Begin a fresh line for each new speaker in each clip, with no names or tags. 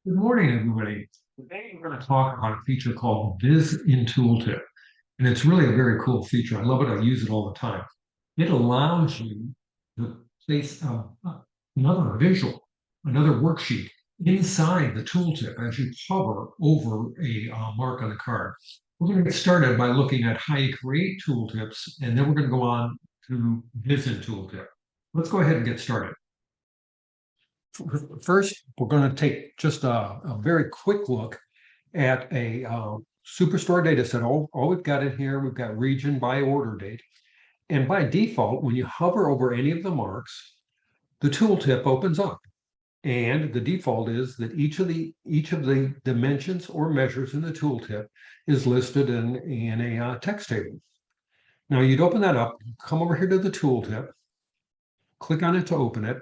Good morning, everybody. Today we're going to talk about a feature called Viz-in-Tooltip. And it's really a very cool feature. I love it. I use it all the time. It allows you to place another visual, another worksheet inside the tooltip as you hover over a mark on the card. We're going to get started by looking at how you create tooltips, and then we're going to go on to Viz-in-Tooltip. Let's go ahead and get started. First, we're going to take just a very quick look at a Superstore data set. All we've got in here, we've got region by order date. And by default, when you hover over any of the marks, the tooltip opens up. And the default is that each of the dimensions or measures in the tooltip is listed in a text table. Now you'd open that up, come over here to the tooltip, click on it to open it,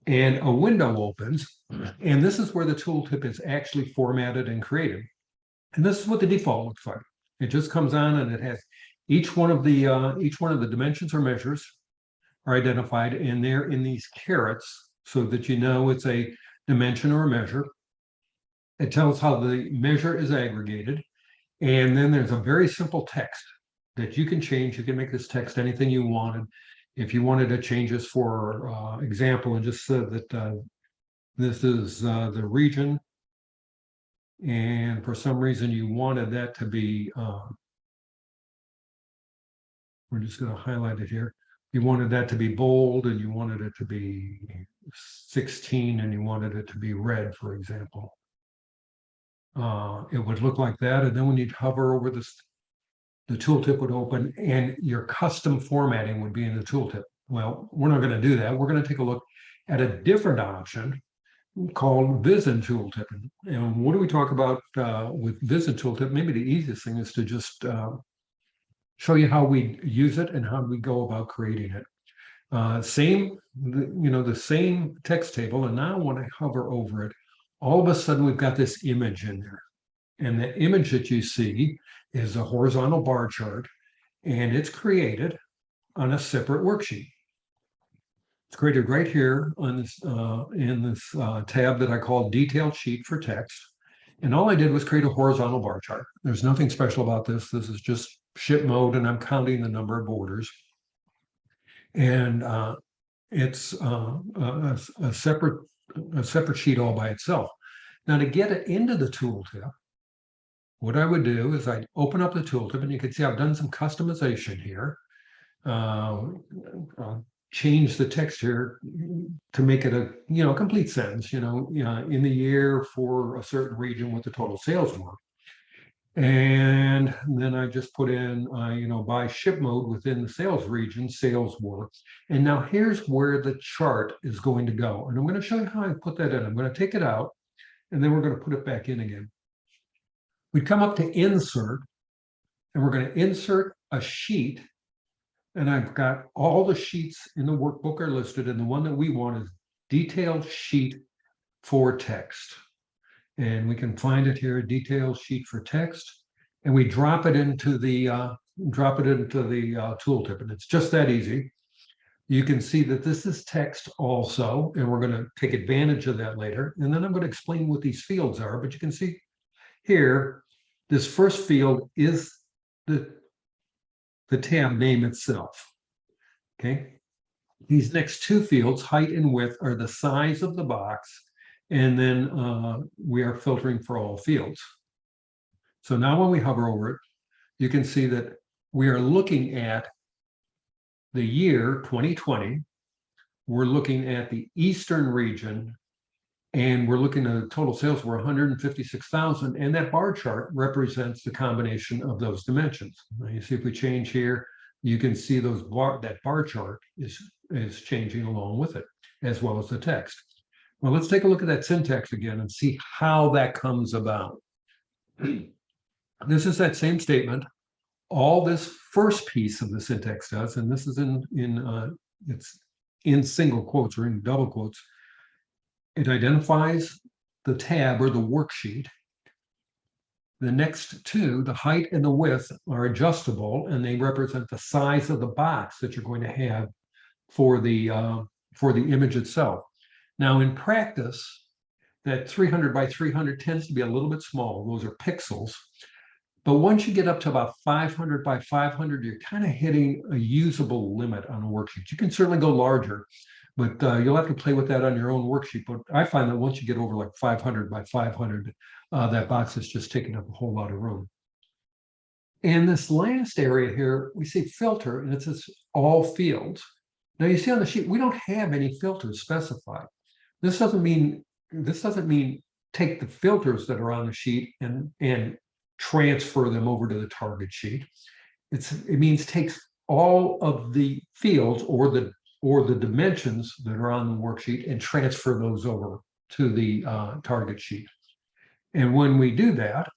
and a window opens, and this is where the tooltip is actually formatted and created. And this is what the default looks like. It just comes on and it has each one of the dimensions or measures are identified, and they're in these carets so that you know it's a dimension or a measure. It tells how the measure is aggregated, and then there's a very simple text that you can change. You can make this text anything you wanted. If you wanted to change this, for example, and just said that this is the region, and for some reason you wanted that to be, we're just going to highlight it here. You wanted that to be bold, and you wanted it to be 16, and you wanted it to be red, for example. It would look like that, and then when you'd hover over this, the tooltip would open and your custom formatting would be in the tooltip. Well, we're not going to do that. We're going to take a look at a different option called Viz-in-Tooltip. And what do we talk about with Viz-in-Tooltip? Maybe the easiest thing is to just show you how we use it and how we go about creating it. The same text table. And now when I hover over it, all of a sudden we've got this image in there. And the image that you see is a horizontal bar chart, and it's created on a separate worksheet. It's created right here on this in this tab that I call Detailed Sheet for Text. And all I did was create a horizontal bar chart. There's nothing special about this. This is just ship mode, and I'm counting the number of orders. And it's a separate sheet all by itself. Now, to get it into the tooltip, what I would do is I'd open up the tooltip, and you can see I've done some customization here. Change the text here to make it a complete sentence. In the year for a certain region what the total sales were, and then I just put in by ship mode within the sales region sales were. And now here's where the chart is going to go, and I'm going to show you how I put that in. I'm going to take it out, and then we're going to put it back in again. We come up to insert, and we're going to insert a sheet, and I've got all the sheets in the workbook are listed, and the one that we want is detailed sheet for text. And we can find it here, detailed sheet for text, and we drop it into the tooltip, and it's just that easy. You can see that this is text also, and we're going to take advantage of that later. And then I'm going to explain what these fields are, but you can see here, this first field is the tab name itself. Okay. These next two fields, height and width, are the size of the box, and then we are filtering for all fields. So now when we hover over it, you can see that we are looking at the year 2020. We're looking at the Eastern region, and we're looking at the total sales were 156,000, and that bar chart represents the combination of those dimensions. Now you see if we change here, you can see that bar chart is changing along with it, as well as the text. Well, let's take a look at that syntax again and see how that comes about. This is that same statement. All this first piece of the syntax does, and this is it's in single quotes or in double quotes. It identifies the tab or the worksheet. The next two, the height and the width, are adjustable, and they represent the size of the box that you're going to have for the image itself. Now, in practice, that 300 by 300 tends to be a little bit small. Those are pixels. But once you get up to about 500 by 500, you're kind of hitting a usable limit on a worksheet. You can certainly go larger, but you'll have to play with that on your own worksheet. But I find that once you get over like 500 by 500, that box is just taking up a whole lot of room. And this last area here, we see filter, and it says all fields. Now you see on the sheet, we don't have any filters specified. This doesn't mean take the filters that are on the sheet and transfer them over to the target sheet. It means takes all of the fields or the dimensions that are on the worksheet and transfer those over to the target sheet. And when we do that,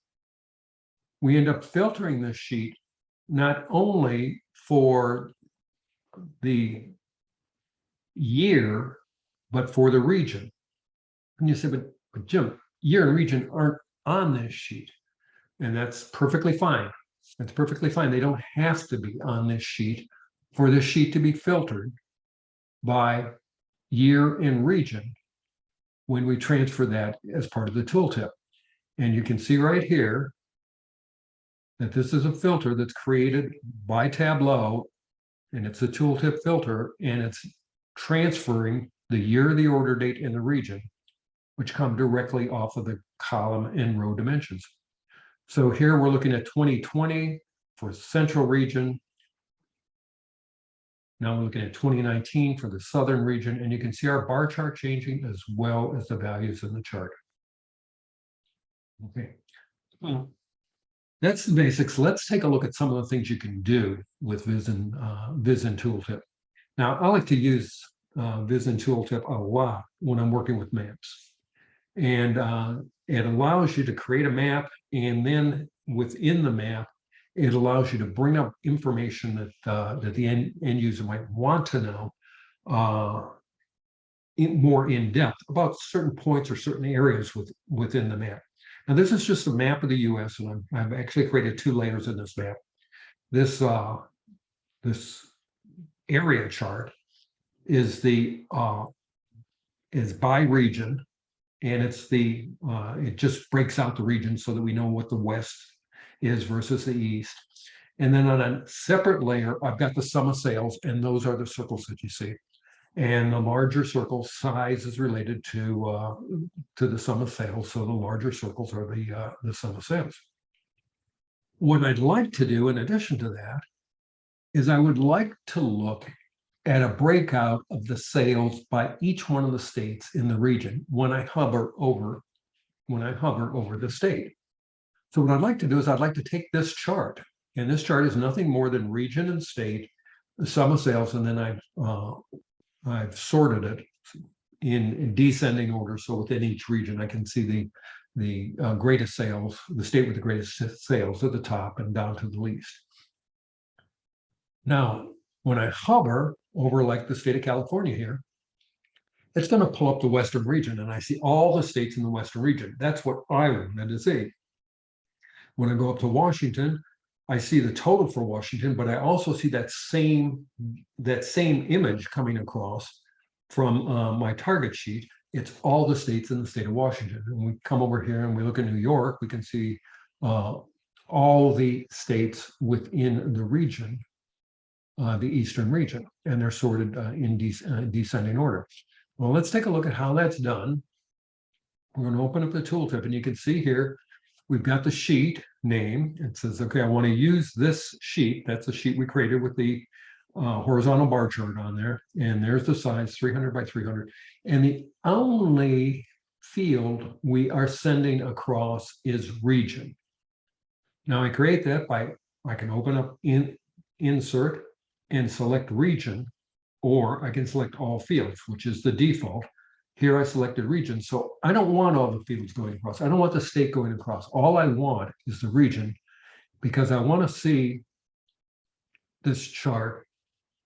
we end up filtering this sheet not only for the year, but for the region. And you say, but Jim, year and region aren't on this sheet. And that's perfectly fine. That's perfectly fine. They don't have to be on this sheet for this sheet to be filtered by year and region when we transfer that as part of the tooltip. And you can see right here that this is a filter that's created by Tableau, and it's a tooltip filter, and it's transferring the year, the order date, and the region, which come directly off of the column and row dimensions. So here we're looking at 2020 for central region. Now we're looking at 2019 for the southern region, and you can see our bar chart changing as well as the values in the chart. Okay, well, that's the basics. Let's take a look at some of the things you can do with Viz-in-Tooltip. Now, I like to use Viz-in-Tooltip a lot when I'm working with maps. And it allows you to create a map, and then within the map, it allows you to bring up information that the end user might want to know more in depth about certain points or certain areas within the map. Now, this is just a map of the U.S., and I've actually created 2 layers in this map. This area chart is by region. And it just breaks out the regions so that we know what the West is versus the East. And then on a separate layer, I've got the sum of sales, and those are the circles that you see. And the larger circle size is related to the sum of sales. So the larger circles are the sum of sales. What I'd like to do in addition to that is I would like to look at a breakout of the sales by each one of the states in the region when I hover over the state. So what I'd like to do is I'd like to take this chart, and this chart is nothing more than region and state, the sum of sales, and then I've sorted it in descending order. So within each region, I can see the greatest sales, the state with the greatest sales at the top and down to the least. Now, when I hover over like the state of California here, it's going to pull up the Western region, and I see all the states in the Western region. That's what I wanted to see. When I go up to Washington, I see the total for Washington, but I also see that same image coming across from my target sheet. It's all the states in the state of Washington. And we come over here and we look at New York, we can see all the states within the region, the Eastern region, and they're sorted in descending order. Well, let's take a look at how that's done. We're going to open up the tooltip, and you can see here, we've got the sheet name. It says, okay, I want to use this sheet. That's the sheet we created with the horizontal bar chart on there. And there's the size, 300 by 300. And the only field we are sending across is region. Now I create that by, I can open up insert and select region, or I can select all fields, which is the default. Here I selected region, so I don't want all the fields going across. I don't want the state going across. All I want is the region, because I want to see this chart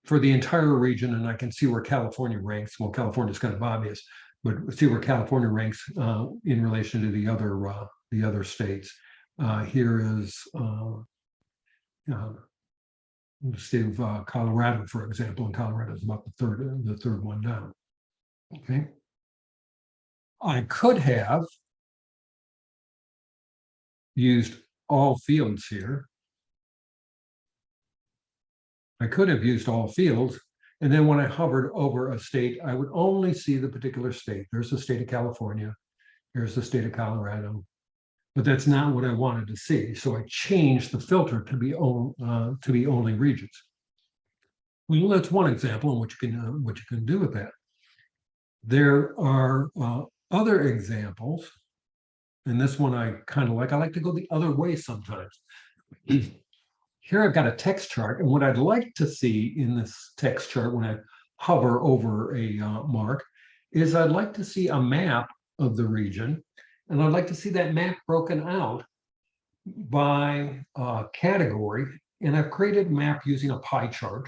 for the entire region, and I can see where California ranks. Well, California is kind of obvious, but see where California ranks in relation to the other states. Here is the state of Colorado, for example, and Colorado is about the third one down. Okay. I could have used all fields here. I could have used all fields. And then when I hovered over a state, I would only see the particular state. There's the state of California. Here's the state of Colorado. But that's not what I wanted to see. So I changed the filter to be only regions. Well, that's one example of what you can do with that. There are other examples, and this one I kind of like. I like to go the other way sometimes. Here I've got a text chart, and what I'd like to see in this text chart when I hover over a mark is I'd like to see a map of the region, and I'd like to see that map broken out by category. And I've created a map using a pie chart,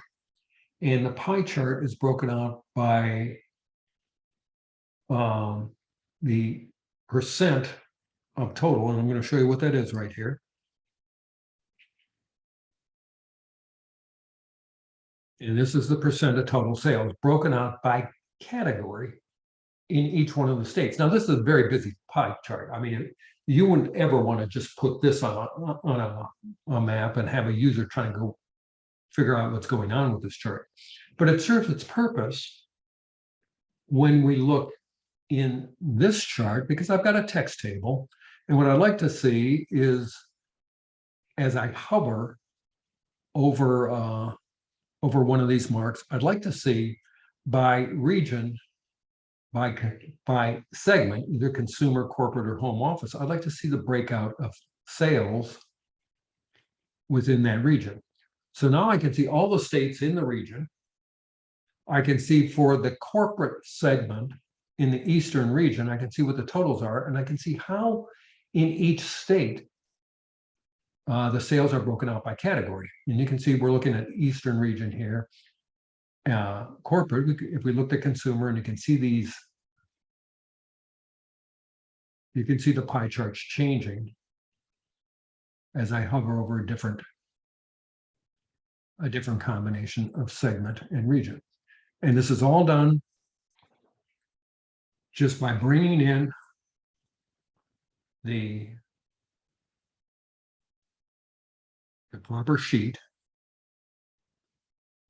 and the pie chart is broken out by the percent of total, and I'm going to show you what that is right here. And this is the percent of total sales broken out by category in each one of the states. Now, this is a very busy pie chart. I mean, you wouldn't ever want to just put this on a map and have a user try and go figure out what's going on with this chart. But it serves its purpose when we look in this chart, because I've got a text table. And what I'd like to see is, as I hover over one of these marks, I'd like to see by region, by segment, either consumer, corporate, or home office, I'd like to see the breakout of sales within that region. So now I can see all the states in the region. I can see for the corporate segment in the Eastern region, I can see what the totals are, and I can see how in each state the sales are broken out by category. And you can see we're looking at Eastern region here. Corporate, if we looked at consumer, and you can see these, you can see the pie charts changing as I hover over a different combination of segment and region. And this is all done just by bringing in the proper sheet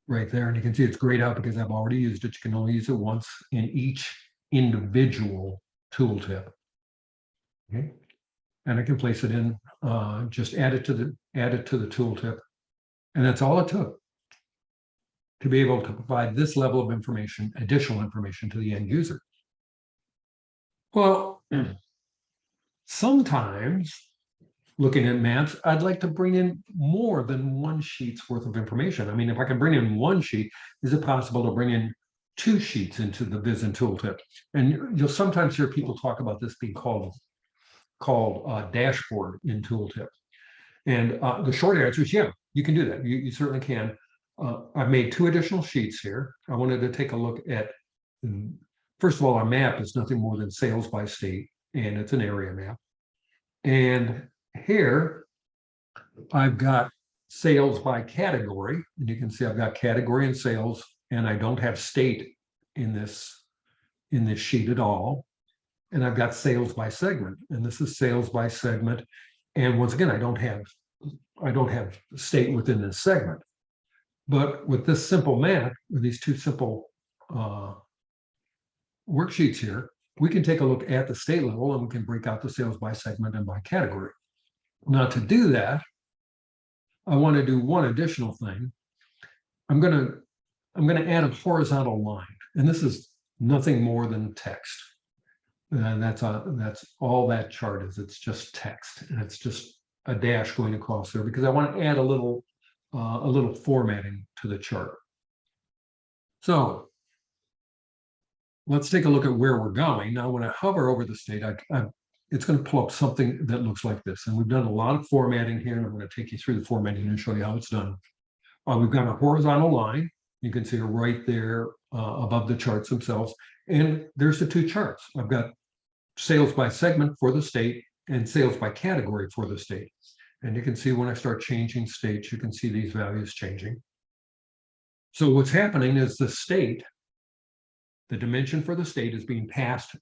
right there. And you can see it's grayed out because I've already used it. You can only use it once in each individual tooltip. Okay. And I can place it in, just add it to the tooltip. And that's all it took to be able to provide this level of information, additional information to the end user. Well, sometimes looking at maps, I'd like to bring in more than one sheet's worth of information. I mean, if I can bring in one sheet, is it possible to bring in two sheets into the Viz-in-Tooltip? And you'll sometimes hear people talk about this being called dashboard in Tooltip. And the short answer is, yeah, you can do that. You certainly can. I've made two additional sheets here. I wanted to take a look at, first of all, our map is nothing more than sales by state, and it's an area map. And here I've got sales by category, and you can see I've got category and sales, and I don't have state in this sheet at all. And I've got sales by segment, and this is sales by segment. And once again, I don't have state within this segment. But with this simple map, with these two simple worksheets here, we can take a look at the state level, and we can break out the sales by segment and by category. Now, to do that, I want to do one additional thing. I'm going to add a horizontal line, and this is nothing more than text. And that's all that chart is. It's just text, and it's just a dash going across there because I want to add a little formatting to the chart. So let's take a look at where we're going. Now, when I hover over the state, it's going to pull up something that looks like this. And we've done a lot of formatting here, and I'm going to take you through the formatting and show you how it's done. We've got a horizontal line. You can see it right there above the charts themselves. And there's the two charts. I've got sales by segment for the state and sales by category for the state. And you can see when I start changing states, you can see these values changing. So what's happening is the state, the dimension for the state is being passed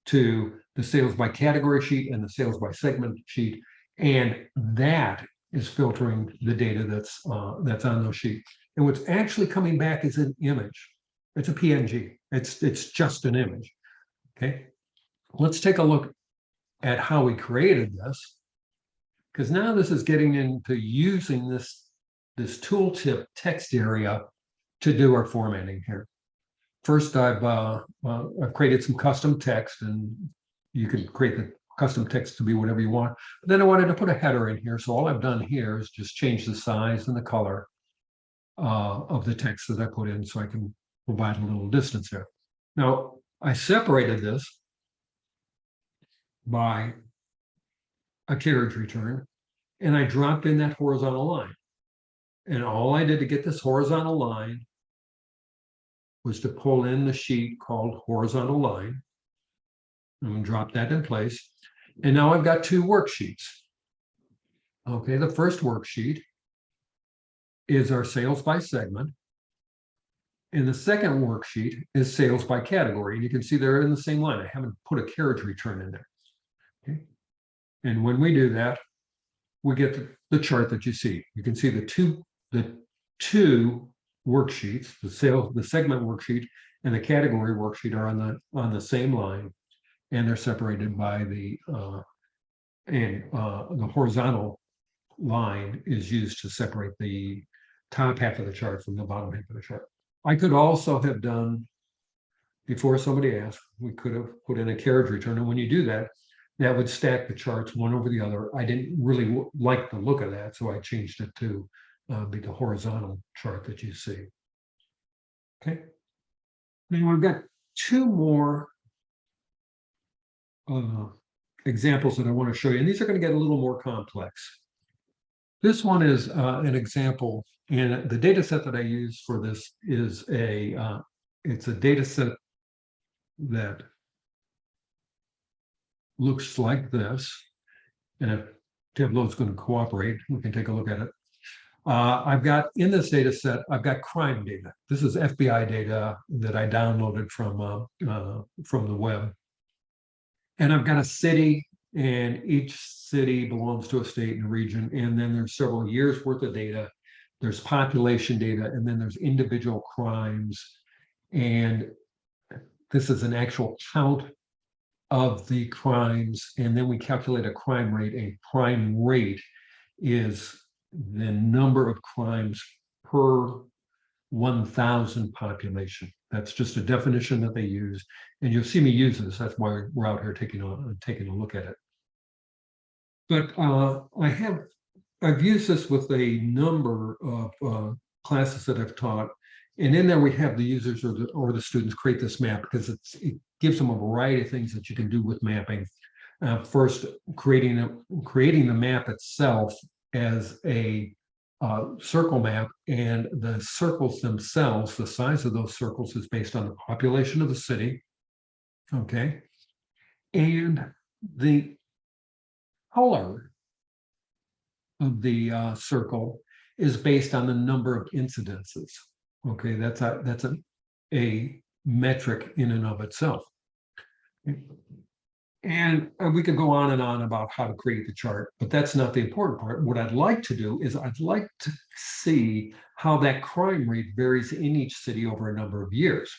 to the sales by category sheet and the sales by segment sheet, and that is filtering the data that's on those sheets. And what's actually coming back is an image. It's a PNG. It's just an image. Okay, let's take a look at how we created this, because now this is getting into using this tooltip text area to do our formatting here. First, I've created some custom text, and you can create the custom text to be whatever you want. But then I wanted to put a header in here. So all I've done here is just change the size and the color of the text that I put in so I can provide a little distance there. Now, I separated this by a carriage return, and I dropped in that horizontal line. And all I did to get this horizontal line was to pull in the sheet called horizontal line. I'm going to drop that in place. And now I've got two worksheets. Okay, the first worksheet is our sales by segment. And the second worksheet is sales by category. And you can see they're in the same line. I haven't put a carriage return in there. Okay. And when we do that, we get the chart that you see. You can see the two worksheets, the segment worksheet and the category worksheet are on the same line, and they're separated by the horizontal line is used to separate the top half of the chart from the bottom half of the chart. I could also have done, before somebody asked, we could have put in a carriage return, and when you do that, that would stack the charts one over the other. I didn't really like the look of that, so I changed it to be the horizontal chart that you see. Okay. Now I've got two more examples that I want to show you, and these are going to get a little more complex. This one is an example, and the data set that I use for this is it's a data set that looks like this. And if Tableau is going to cooperate, we can take a look at it. I've got in this data set, I've got crime data. This is FBI data that I downloaded from the web. And I've got a city, and each city belongs to a state and a region. And then there's several years worth of data. There's population data, and then there's individual crimes. And this is an actual count of the crimes. And then we calculate a crime rate. A crime rate is the number of crimes per 1,000 population. That's just a definition that they use, and you'll see me use this. That's why we're out here taking a look at it. But I've used this with a number of classes that I've taught, and in there we have the users or the students create this map, because it gives them a variety of things that you can do with mapping. First, creating the map itself as a circle map, and the circles themselves, the size of those circles is based on the population of the city. Okay, and the color of the circle is based on the number of incidences. Okay, that's a metric in and of itself. And we could go on and on about how to create the chart, but that's not the important part. What I'd like to do is I'd like to see how that crime rate varies in each city over a number of years.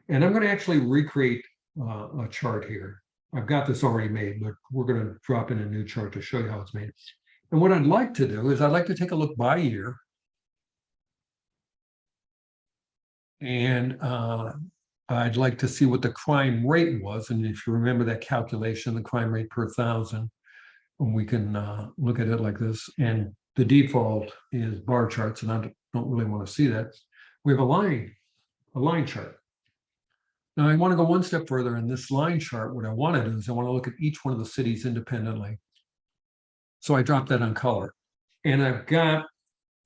And I'm going to actually recreate a chart here. I've got this already made, but we're going to drop in a new chart to show you how it's made. And what I'd like to do is I'd like to take a look by year. And I'd like to see what the crime rate was. And if you remember that calculation, the crime rate per 1,000, we can look at it like this. And the default is bar charts, and I don't really want to see that. We have a line chart. Now I want to go one step further. In this line chart, what I want to do is I want to look at each one of the cities independently. So I dropped that on color. And I've got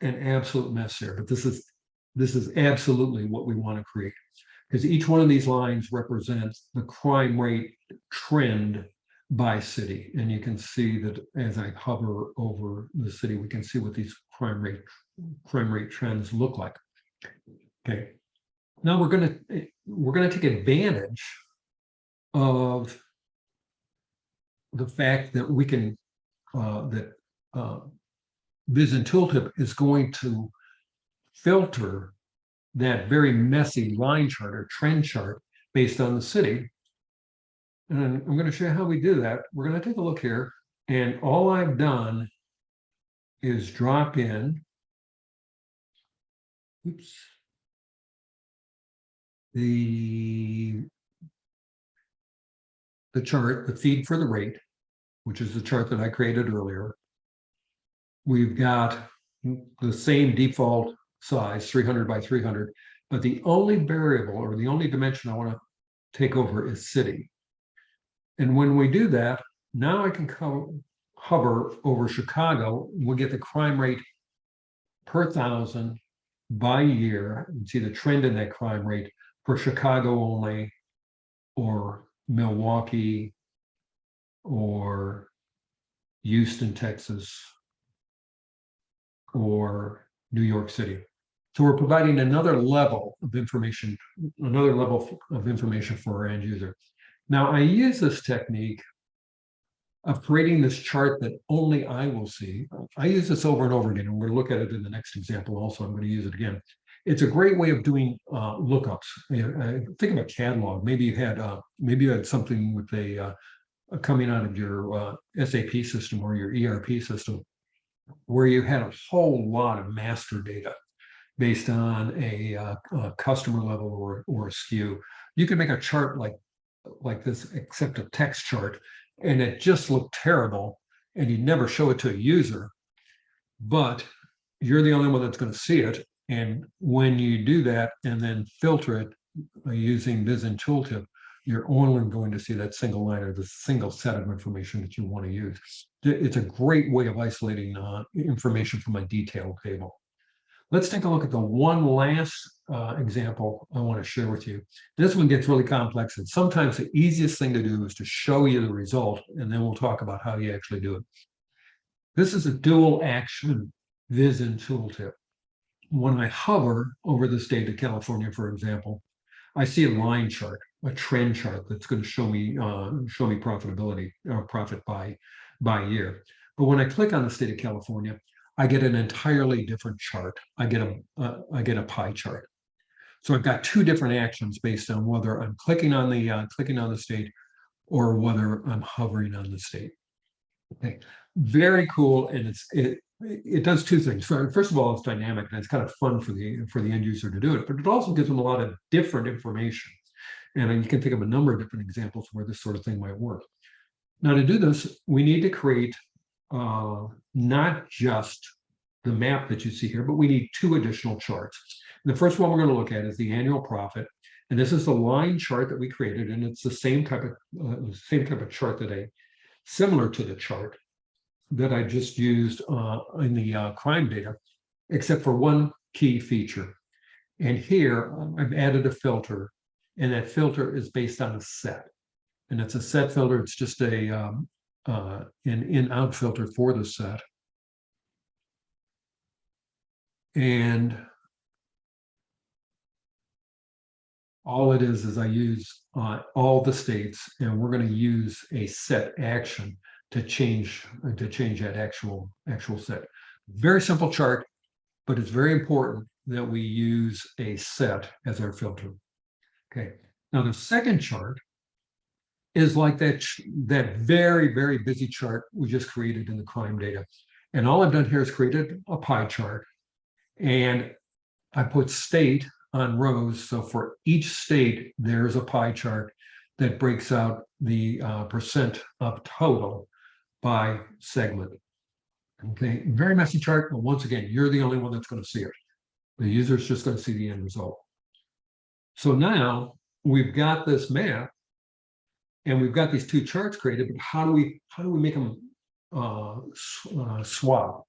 an absolute mess here, but this is absolutely what we want to create, because each one of these lines represents the crime rate trend by city. And you can see that as I hover over the city, we can see what these crime rate trends look like. Okay. Now we're going to take advantage of the fact that we can, that Viz-in-Tooltip is going to filter that very messy line chart or trend chart based on the city. And I'm going to show you how we do that. We're going to take a look here, and all I've done is drop in, oops, the chart, the feed for the rate, which is the chart that I created earlier. We've got the same default size, 300 by 300, but the only variable or the only dimension I want to take over is city. And when we do that, now I can hover over Chicago. We'll get the crime rate per 1,000 by year and see the trend in that crime rate for Chicago only, or Milwaukee, or Houston, Texas, or New York City. So we're providing another level of information for our end user. Now I use this technique of creating this chart that only I will see. I use this over and over again, and we're going to look at it in the next example also. I'm going to use it again. It's a great way of doing lookups. Think of a catalog. Maybe you had something with coming out of your SAP system or your ERP system, where you had a whole lot of master data based on a customer level or a SKU. You can make a chart like this, except a text chart, and it just looked terrible, and you'd never show it to a user, but you're the only one that's going to see it. And when you do that and then filter it using Viz-in-Tooltip, you're only going to see that single line or the single set of information that you want to use. It's a great way of isolating information from a detailed table. Let's take a look at the one last example I want to share with you. This one gets really complex, and sometimes the easiest thing to do is to show you the result, and then we'll talk about how you actually do it. This is a dual action Viz-in-Tooltip. When I hover over the state of California, for example, I see a line chart, a trend chart that's going to show me profitability or profit by year. But when I click on the state of California, I get an entirely different chart. I get a pie chart. So I've got two different actions based on whether I'm clicking on the state or whether I'm hovering on the state. Okay, very cool, and it does two things. First of all, it's dynamic, and it's kind of fun for the end user to do it, but it also gives them a lot of different information. And you can think of a number of different examples where this sort of thing might work. Now, to do this, we need to create not just the map that you see here, but we need two additional charts. The first one we're going to look at is the annual profit, and this is the line chart that we created, and it's the same type of chart similar to the chart that I just used in the crime data, except for one key feature. And here I've added a filter, and that filter is based on a set, and it's a set filter. It's just an in-out filter for the set. And all it is I use all the states, and we're going to use a set action to change that actual set. Very simple chart, but it's very important that we use a set as our filter. Okay. Now the second chart is like that very, very busy chart we just created in the crime data. And all I've done here is created a pie chart, and I put state on rows. So for each state, there's a pie chart that breaks out the percent of total by segment. Okay, very messy chart, but once again, you're the only one that's going to see it. The user is just going to see the end result. So now we've got this map, and we've got these two charts created, but how do we make them swap?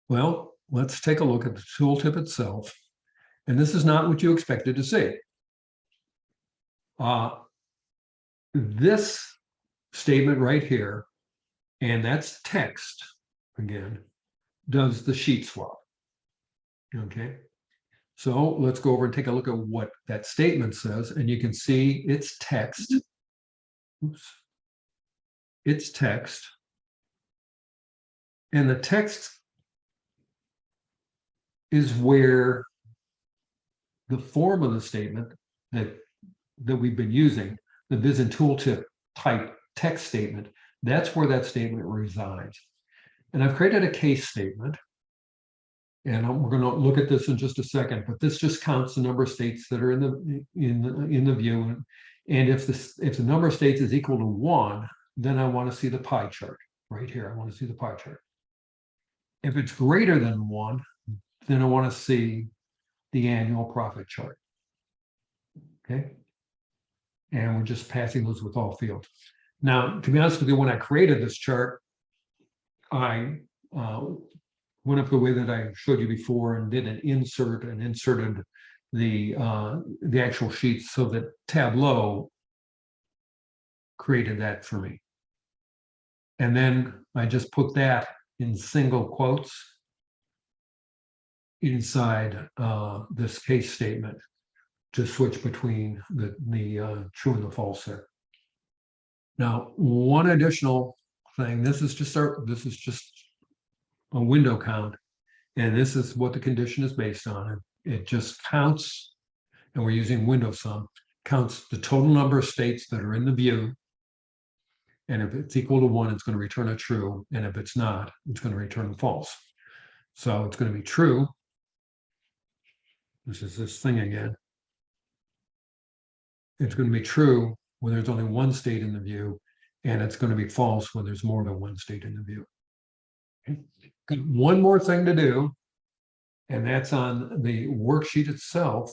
Well, let's take a look at the tooltip itself. And this is not what you expected to see. This statement right here, and that's text again, does the sheet swap. Okay, so let's go over and take a look at what that statement says, and you can see it's text. Oops. it's text. And the text is where the form of the statement that we've been using, the Viz-in-Tooltip type text statement, that's where that statement resides. And I've created a case statement. And we're going to look at this in just a second, but this just counts the number of states that are in the view. And if the number of states is equal to 1, then I want to see the pie chart right here. I want to see the pie chart. If it's greater than 1, then I want to see the annual profit chart. Okay. And we're just passing those with all fields. Now, to be honest with you, when I created this chart, I went up the way that I showed you before and did an insert and inserted the actual sheets so that Tableau created that for me. And then I just put that in single quotes inside this case statement to switch between the true and the false there. Now, one additional thing, this is just a window count, and this is what the condition is based on. It just counts, and we're using window sum, counts the total number of states that are in the view, and if it's equal to 1, it's going to return a true, and if it's not, it's going to return false. So it's going to be true. This is this thing again. It's going to be true when there's only 1 state in the view, and it's going to be false when there's more than 1 state in the view. Okay. Got one more thing to do, and that's on the worksheet itself.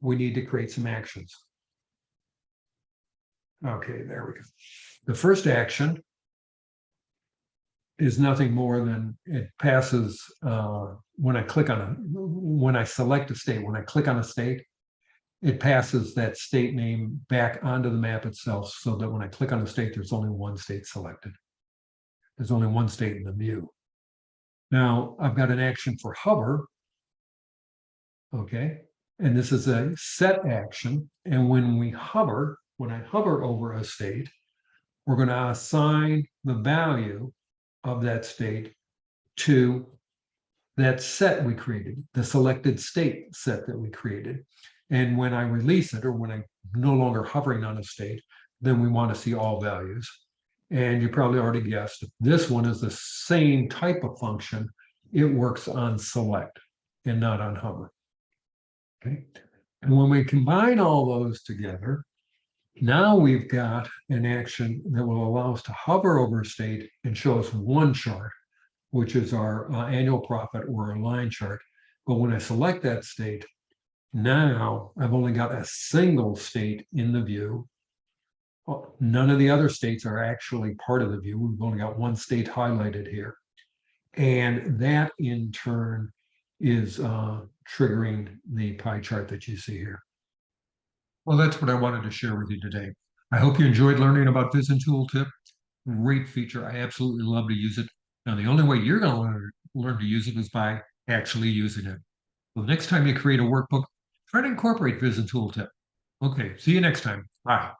We need to create some actions. Okay, there we go. The first action is nothing more than it passes when I select a state, when I click on a state, it passes that state name back onto the map itself so that when I click on the state, there's only 1 state selected. There's only 1 state in the view. Now I've got an action for hover. Okay. And this is a set action. And when I hover over a state, we're going to assign the value of that state to that set we created, the selected state set that we created. And when I release it, or when I'm no longer hovering on a state, then we want to see all values. And you probably already guessed, this one is the same type of function. It works on select and not on hover. Okay. And when we combine all those together, now we've got an action that will allow us to hover over a state and show us 1 chart, which is our annual profit or a line chart. But when I select that state, now I've only got a single state in the view. None of the other states are actually part of the view. We've only got 1 state highlighted here. And that in turn is triggering the pie chart that you see here. Well, that's what I wanted to share with you today. I hope you enjoyed learning about Viz-in-Tooltip. Great feature. I absolutely love to use it. Now, the only way you're going to learn to use it is by actually using it. Well, the next time you create a workbook, try to incorporate Viz-in-Tooltip. Okay, see you next time. Bye.